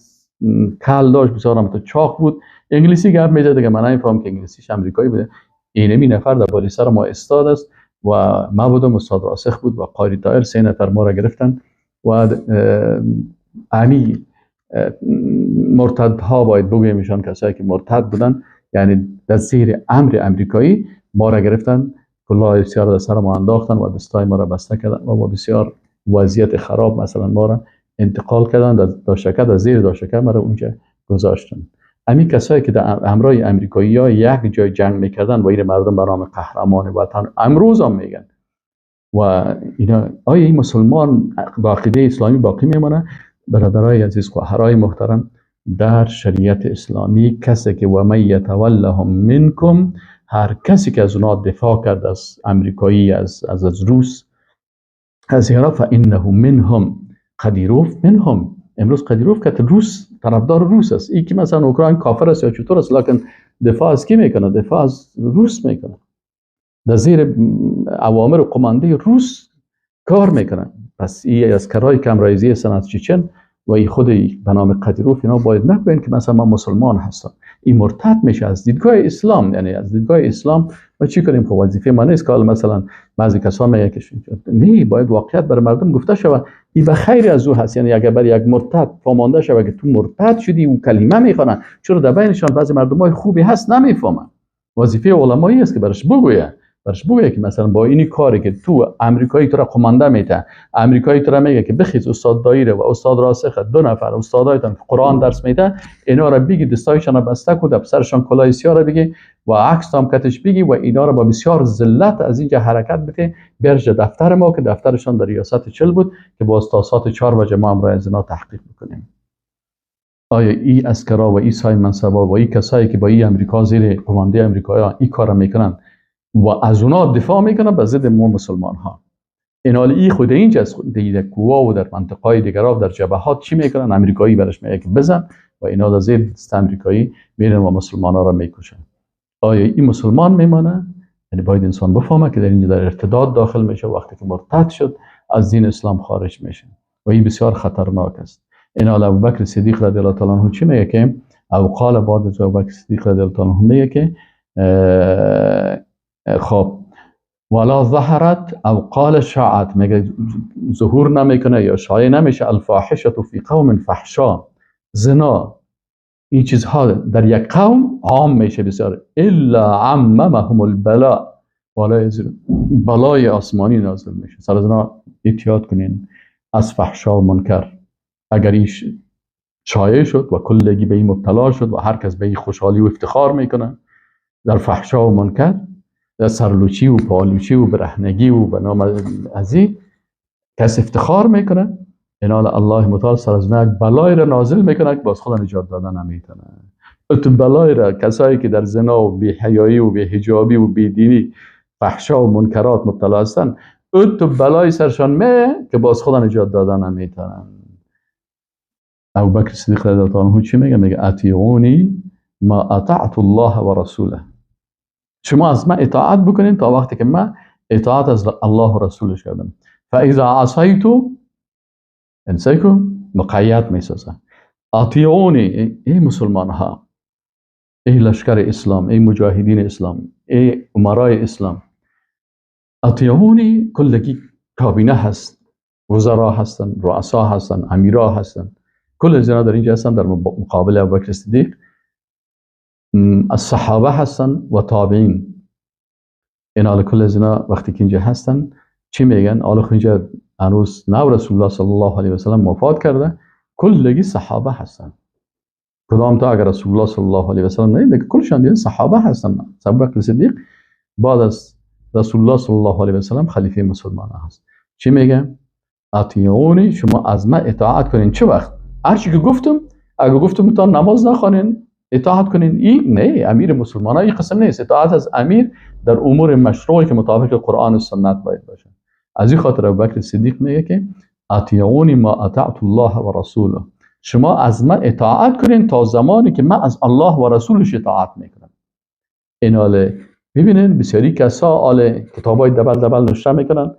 کل داشت، بسیار تو چاق بود، انگلیسی گپ میزد دیگه، من نمیفهم که انگلیسیش امریکایی بوده. اینمی نفر در بالا سر ما استاد است و ما بودم، استاد راسخ بود و قاری طاهر، 3 نفر ما را گرفتن و امی مرتدها باید بگویمشان، کسایی که مرتد بودن، یعنی در زیر امر امریکایی ما را گرفتن، کلاه بسیار در سر ما انداختن و دستای ما را بسته کردن و با بسیار وضعیت خراب مثلا ما را انتقال کردن در داشتکه، در زیر داشتکه ما را اونجا گذاشتن. امی کسایی که در همراه امریکایی ها یک جای جنگ میکردن و این مردم به نام قهرمان وطن امروز هم میگن و اینا، آیا این مسلمان با عقیده اسلامی باقی میمانه؟ برادرای عزیز، خواهرای محترم، در شریعت اسلامی کسی که و من یتولهم منکم، هر کسی که از اونا دفاع کرد، از امریکایی، از روس، از ایران، فانه منهم. قدیروف منهم، امروز قدیروف که روس طرفدار روس است، این که مثلا اوکراین کافر است یا چطور است، لکن دفاع از کی میکنه؟ دفاع از روس میکنه، در زیر اوامر و قمانده روس کار میکنن. پس این از کرای کمرایزی هستن از چچن و این خود به نام قدیروف، اینا باید نگوین که مثلا من مسلمان هستم. این مرتد میشه از دیدگاه اسلام، یعنی از دیدگاه اسلام ما چی کنیم؟ خب وظیفه ما نیست که مثلا بعضی کسا میگن که نه، باید واقعیت بر مردم گفته شود. این به خیر از او هست، یعنی اگر بر یک مرتد فهمانده شود که تو مرتد شدی، او کلمه میخوانن، چرا در بینشان بعضی مردمای خوبی هست نمیفهمن. وظیفه علمایی است که برش بگویه که مثلا با اینی کاری که تو امریکایی تو را قمانده میته، امریکایی تو را میگه که بخیز استاد دایره و استاد راسخ 2 نفر استادایتان قرآن درس میده، اینا را بگی دستایشان را بسته کن، سرشان کلاه سیاه را بگی و عکس هم کتش بگی و اینا را با بسیار ذلت از اینجا حرکت بده برج دفتر ما که دفترشان در ریاست چل بود که با استاسات 4 بجه ما امرای از اینا تحقیق بکنیم. آیا این اسکرا و این سای منصبا و این کسایی که با این امریکا زیر قمانده امریکایی این کار میکنن و از اونا دفاع میکنن به ضد ما مسلمان ها، این حال ای خود اینجا از در کووا و در منطقه دیگر در جبهات چی میکنن؟ امریکایی برش میگه که بزن و اینا در زیر دست امریکایی میرن و مسلمان ها را میکشن. آیا این مسلمان میمانه؟ یعنی باید انسان بفهمه که در اینجا در ارتداد داخل میشه، وقتی که مرتد شد از دین اسلام خارج میشه و این بسیار خطرناک است. این حال ابوبکر صدیق رضی الله تعالی عنه چی میگه که او قال بعد از ابوبکر صدیق رضی الله تعالی عنه میگه که خب ولا ظهرت او قال شاعت، میگه ظهور نمیکنه یا شایع نمیشه الفاحشه فی قوم فحشا، زنا، این چیزها در یک قوم عام میشه بسیار، الا عممهم البلاء، بلای آسمانی نازل میشه. سر از اینا احتیاط کنین از فحشا و منکر. اگر ایش شایع شد و کلگی به این مبتلا شد و هر کس به این خوشحالی و افتخار میکنه در فحشا و منکر، در سرلوچی و پالوچی و برهنگی و به نام از این کس افتخار میکنه، اینال الله متعال سر از یک بلای را نازل میکنه که باز خدا نجات دادن نمیتونه. ات بلای را کسایی که در زنا و بی حیایی و بی حجابی و بی دینی فحشا و منکرات مبتلا هستن، ات بلای سرشان که باز خدا نجات دادن نمیتونن. ابوبکر صدیق رضی الله عنه چی میگه؟ میگه اطیعونی ما اطعت الله و رسوله، شما از من اطاعت بکنین تا وقتی که من اطاعت از الله و رسولش کردم. فاذا عصیتو انسیکو مقید میسازه. اطیعونی، ای مسلمان ها، ای لشکر اسلام، ای مجاهدین اسلام، ای امرای اسلام، اطیعونی کلگی کابینه هست، وزرا هستن، رؤسا هستن، امیرا هستن، کل از اینا در اینجا هستن در مقابل ابوبکر صدیق. الصحابه هستن و تابعین، این حال کل از اینا وقتی که اینجا هستن چی میگن؟ حالا اینجا هنوز نو رسول الله صلی الله علیه و سلم وفات کرده، کلگی صحابه هستن. کدام تا اگر رسول الله صلی الله علیه و سلم نه، کلشان دیگه صحابه هستن. ابوبکر صدیق بعد از رسول الله صلی الله علیه و سلم خلیفه مسلمان هست. چی میگه؟ اطیعونی، شما از من اطاعت کنین. چه وقت؟ هر چی که گفتم، اگر گفتم تا نماز نخوانین اطاعت کنین، این نه، امیر مسلمانان این قسم نیست. اطاعت از امیر در امور مشروعی که مطابق قرآن و سنت باید باشه. از این خاطر ابوبکر صدیق میگه که اطیعونی ما اطعت الله و رسوله. شما از من اطاعت کنین تا زمانی که من از الله و رسولش اطاعت میکنم. این حاله ببینین بسیاری کسا حال کتابای دبل نوشته میکنن.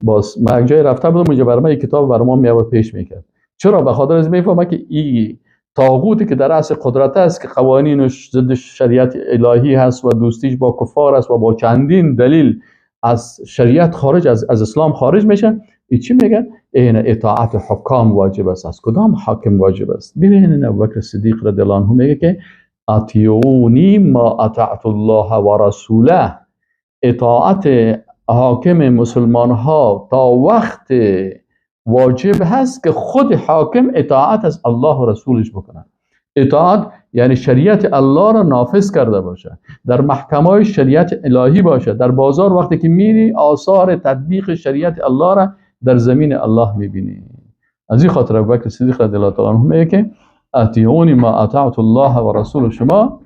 باز من یک جای رفته بودم اونجا برام کتاب برام میاد پیش میکرد. چرا؟ به خاطر از میفهمم که این طاغوتی که در اصل قدرت است که قوانینش ضد شریعت الهی هست و دوستیش با کفار است و با چندین دلیل از شریعت خارج از اسلام خارج میشه. این چی میگه؟ این اطاعت حکام واجب است. از کدام حاکم واجب است؟ ببینید ابوبکر صدیق رضی الله عنه میگه که اطیعونی ما اطعت الله و رسوله. اطاعت حاکم مسلمان ها تا وقت واجب هست که خود حاکم اطاعت از الله و رسولش بکنه. اطاعت یعنی شریعت الله را نافذ کرده باشه، در محکمه شریعت الهی باشه. در بازار وقتی که میری آثار تطبیق شریعت الله را در زمین الله میبینی. از این خاطر ابوبکر صدیق رضی الله عنه میگه که اطیعونی ما اطعت الله و رسول. شما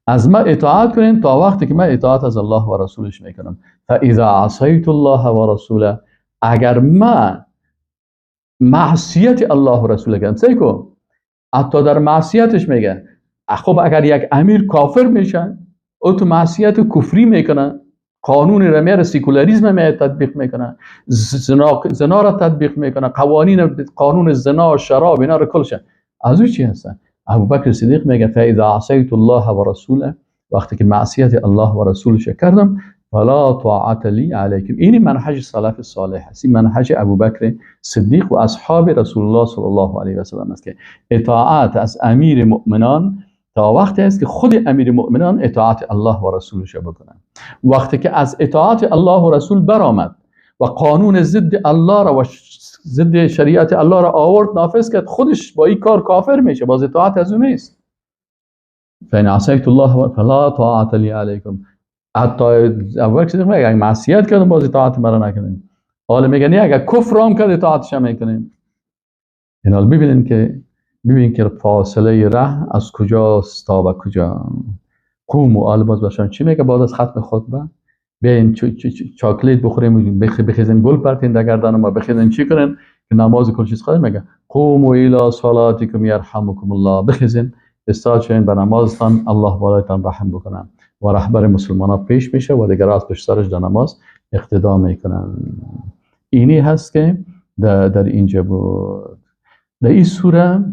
از ما اطاعت کنین تا وقتی که من اطاعت از الله و رسولش میکنم. فاذا عصیت الله و رسوله، اگر من معصیت الله و رسول کردم، سیکو حتی در معصیتش میگه خب اگر یک امیر کافر میشه او تو معصیت کفری میکنه، قانون رمیار سیکولاریزم می تطبیق میکنه، زنا را تطبیق میکنه، قانون زنا شراب اینا را کلشه. از او چی هستن؟ ابوبکر صدیق میگه فاذا عصیت الله و رسوله، وقتی که معصیت الله و رسولش کردم فلا طاعت لی علیکم. این منهج سلف صالح است. این منهج ابوبکر صدیق و اصحاب رسول الله صلی الله علیه و سلم است که اطاعت از امیر مؤمنان تا وقتی است که خود امیر مؤمنان اطاعت الله و رسولش بکنن. وقتی که از اطاعت الله و رسول برآمد و قانون ضد الله را و ضد شریعت الله را آورد نافذ کرد، خودش با این کار کافر میشه، باز اطاعت از اون نیست. فین عصیت الله فلا طاعت لی علیکم. حتی ابوبکر صدیق میگه اگه معصیت کردم باز اطاعت مرا نکنیم. حالا میگه نه اگه کفر هم کرد اطاعتش هم میکنیم. این حال ببینید که فاصله ره از کجاست تا به کجا. قوم و آل باز باشن چی میگه بعد از ختم خطبه؟ بیاین چاکلیت بخوریم، بخیزن گل پرتین در گردن ما، بخیزن چی کنن که نماز کل چیز خواهد. میگه قوموا الی صلاتکم یرحمکم الله. بخیزن استاد شوین به نمازتان، الله بالایتان رحم بکنه. و رهبر مسلمان ها پیش میشه و دیگر از پشت سرش در نماز اقتدا میکنن. اینی هست که در اینجا بود. در این سوره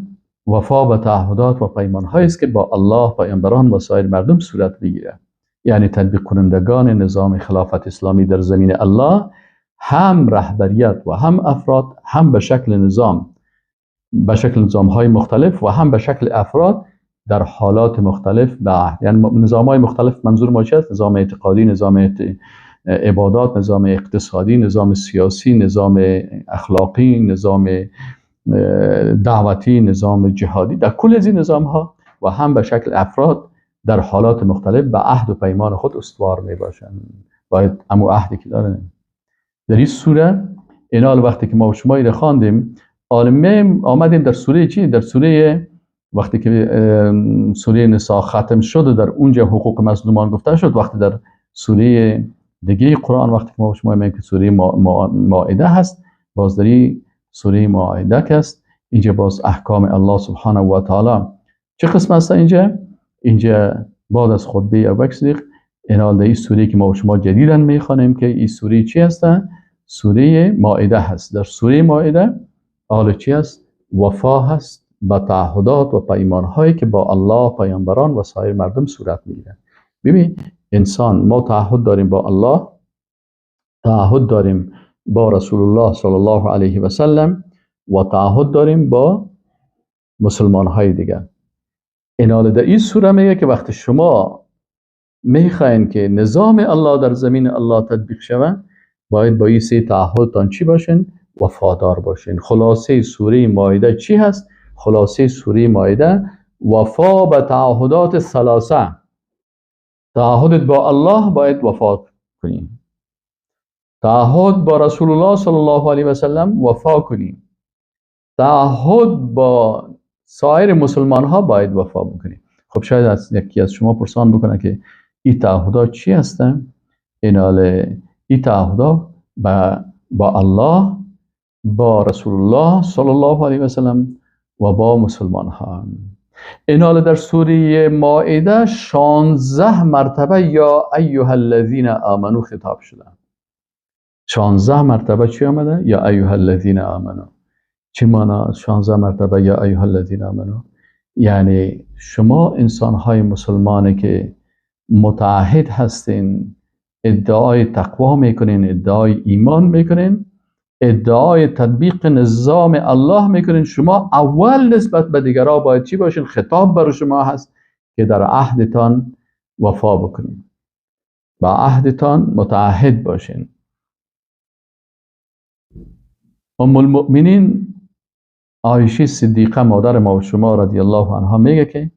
وفا به تعهدات و پیمان هایی است که با الله، پیامبران و سایر مردم صورت میگیره. یعنی تطبیق کنندگان نظام خلافت اسلامی در زمین الله، هم رهبریت و هم افراد، هم به شکل نظام های مختلف و هم به شکل افراد در حالات مختلف یعنی نظام های مختلف. منظور ما چیست؟ نظام اعتقادی، نظام عبادات، نظام اقتصادی، نظام سیاسی، نظام اخلاقی، نظام دعوتی، نظام جهادی، در کل از این نظام ها و هم به شکل افراد در حالات مختلف به عهد و پیمان خود استوار می باشند. باید امو عهدی که دارن. در این سوره اینال وقتی که ما و شما ایره خواندیم، آمدیم در سوره چی؟ در سوره وقتی که سوره نساء ختم شد و در اونجا حقوق مظلومان گفته شد، وقتی در سوره دیگه قرآن وقتی که ما و شما میگیم که سوره مائده هست، باز در سوره مائده که است اینجا باز احکام الله سبحانه و تعالی چه قسم هست؟ اینجا بعد از خطبه ابوبکر صدیق اینال در این سوره که ما و شما جدیداً میخوانیم که این سوره چی هست؟ سوره مائده هست. در سوره مائده حال چی هست؟ وفا هست با تعهدات و پیمان هایی که با الله، پیامبران و سایر مردم صورت میگیره. ببین انسان، ما تعهد داریم با الله، تعهد داریم با رسول الله صلی الله علیه و سلم و تعهد داریم با مسلمان های دیگر. اینال در این سوره میگه که وقتی شما میخواین که نظام الله در زمین الله تطبیق شود، باید با این سه تعهدتان چی باشین؟ وفادار باشین. خلاصه سوره مائده چی هست؟ خلاصه سوره مائده وفا به تعهدات ثلاثه. تعهدت با الله باید وفا کنیم، تعهد با رسول الله صلی الله علیه و سلم وفا کنیم، تعهد با سایر مسلمان ها باید وفا بکنیم. خب شاید یکی از شما پرسان بکنه که این تعهدات چی هستن؟ این تعهدات با الله با رسول الله صلی الله علیه و سلم و با مسلمان ها. این حال در سوره مائده 16 مرتبه یا ایها الذین آمنو خطاب شده. 16 مرتبه چی آمده؟ یا ایها الذین آمنو. چی معنی 16 مرتبه یا ایها الذین آمنو؟ یعنی شما انسان های مسلمانه که متعهد هستین، ادعای تقوا میکنین، ادعای ایمان میکنین، ادعای تطبیق نظام الله میکنین، شما اول نسبت به دیگرها باید چی باشین؟ خطاب برای شما هست که در عهدتان وفا بکنین، با عهدتان متعهد باشین. ام المؤمنین عایشه صدیقه مادر ما و شما رضی الله عنها میگه که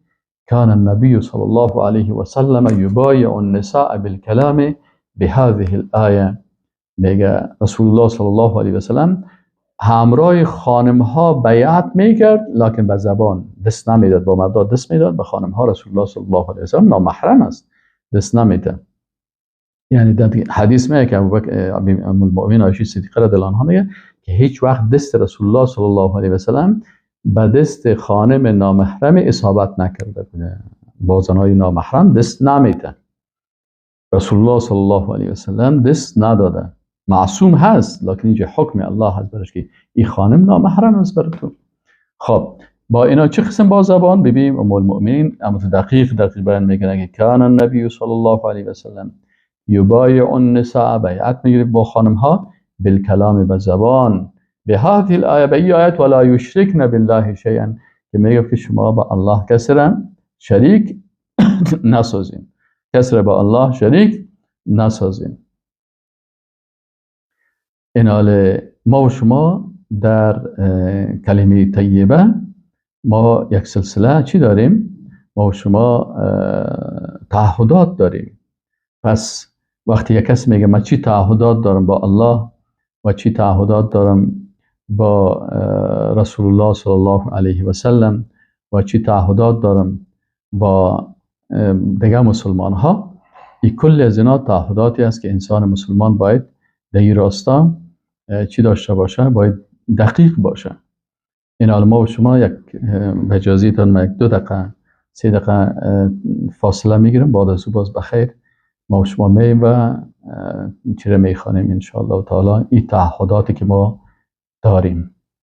کان النبی صلی الله علیه و سلم یبایع النساء بالکلام بهذه الآیه. میگه رسول الله صلی الله علیه و سلم همراه خانم ها بیعت میکرد، لکن به زبان دست نمیداد، با مردا دست میداد، به خانم ها رسول الله صلی الله علیه و سلم نامحرم است دست نمیده. یعنی در حدیث میگه که ام المؤمنین عایشه صدیقه رضی الله عنها میگه که هیچ وقت دست رسول الله صلی الله علیه و سلم به دست خانم نامحرم اصابت نکرده بوده. با زنای نامحرم دست نمیده. رسول الله صلی الله علیه و سلم دست نداده. معصوم هست، لکن اینجا حکم الله هست برش که این خانم نامحرم است بر تو. خب با اینا چه قسم با زبان ببینیم ام المؤمنین اما دقیق بیان میکنه که کان النبی صلی الله علیه و سلم یبایع النساء، بیعت میگیره با خانم ها، بالکلام به زبان، به هذه الآیه، به این آیت ولا یشرکن بالله شیئا، که میگه که شما با الله کسرا شریک نسازین، کسر با الله شریک نسازین. این حال ما و شما در کلمه طیبه ما یک سلسله چی داریم؟ ما و شما تعهدات داریم. پس وقتی یک کس میگه من چی تعهدات دارم با الله و چی تعهدات دارم با رسول الله صلی الله علیه و سلم و چی تعهدات دارم با دیگه مسلمان ها، این کل از اینا تعهداتی است که انسان مسلمان باید در این راستا چی داشته باشه؟ باید دقیق باشه. این حال ما و شما یک به اجازهتان ما یک 2 دقیقه 3 دقیقه فاصله میگیرم، بعد از او باز بخیر ما و شما مییم و چیره میخوانیم ان شاء الله تعالی این تعهداتی که ما داریم.